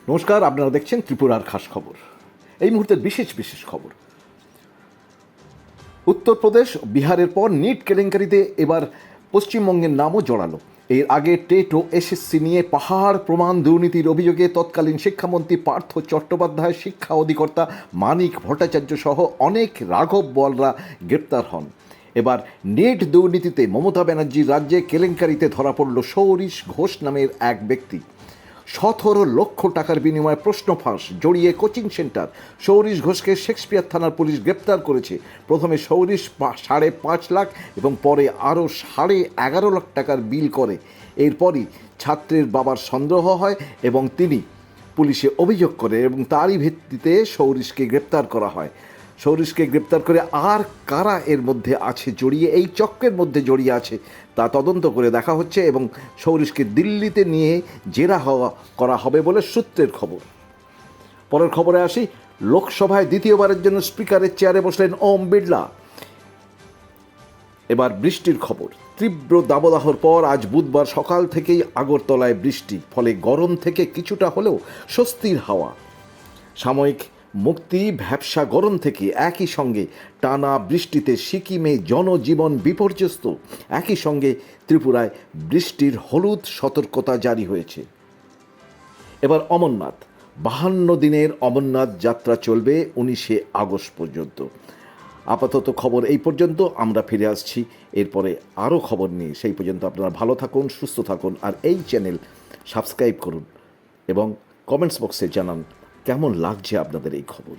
নমস্কার, আপনারা দেখছেন ত্রিপুরার খাস খবর। এই মুহূর্তের বিশেষ খবর। উত্তরপ্রদেশ, বিহারের পর নিট কেলেঙ্কারিতে এবার পশ্চিমবঙ্গের নামও জড়ালো। এর আগে টেট ও এসএসসি নিয়ে পাহাড় প্রমাণ দুর্নীতির অভিযোগে তৎকালীন শিক্ষামন্ত্রী পার্থ চট্টোপাধ্যায়, শিক্ষা অধিকর্তা মানিক ভট্টাচার্য সহ অনেক রাঘব বোয়ালরা গ্রেপ্তার হন। এবার নেট দুর্নীতিতে মমতা ব্যানার্জির রাজ্যে কেলেঙ্কারিতে ধরা পড়ল সৌরিশ ঘোষ নামের এক ব্যক্তি। ১৭ লক্ষ টাকার বিনিময়ে প্রশ্ন ফাঁস জড়িয়ে কোচিং সেন্টার। সৌরিশ ঘোষকে শেক্সপিয়ার থানার পুলিশ গ্রেপ্তার করেছে। প্রথমে সৌরিশ ৫.৫ লাখ এবং পরে আরও ১১.৫ লাখ টাকার বিল করে। এরপরই ছাত্রের বাবার সন্দেহ হয় এবং তিনি পুলিশে অভিযোগ করে এবং তারই ভিত্তিতে সৌরিশকে গ্রেপ্তার করা হয়। সৌরিশকে গ্রেপ্তার করে আর কারা এর মধ্যে আছে জড়িয়ে, এই চক্রের মধ্যে জড়িয়ে আছে তা তদন্ত করে দেখা হচ্ছে এবং সৌরিশকে দিল্লিতে নিয়ে জেরা করা হবে বলে সূত্রের খবর। পরের খবরে আসি। লোকসভায় দ্বিতীয়বারের জন্য স্পিকারের চেয়ারে বসলেন ওম বিড়লা। এবার বৃষ্টির খবর। তীব্র দাবদাহর পর আজ বুধবার সকাল থেকেই আগরতলায় বৃষ্টি, ফলে গরম থেকে কিছুটা হলেও স্বস্তির হাওয়া। সাময়িক মুক্তি ভ্যাপসা গরম থেকে একই সঙ্গে টানা বৃষ্টিতে সিকিমে জনজীবন বিপর্যস্ত। একই সঙ্গে ত্রিপুরায় বৃষ্টির হলুদ সতর্কতা জারি হয়েছে। এবার অমরনাথ। ৫২ দিনের অমরনাথ যাত্রা চলবে ১৯শে আগস্ট পর্যন্ত। আপাতত খবর এই পর্যন্ত। আমরা ফিরে আসছি এরপরে আরও খবর নিয়ে। সেই পর্যন্ত আপনারা ভালো থাকুন, সুস্থ থাকুন, আর এই চ্যানেল সাবস্ক্রাইব করুন এবং কমেন্টস বক্সে জানান কেমন লাগছে আপনাদের এই খবর।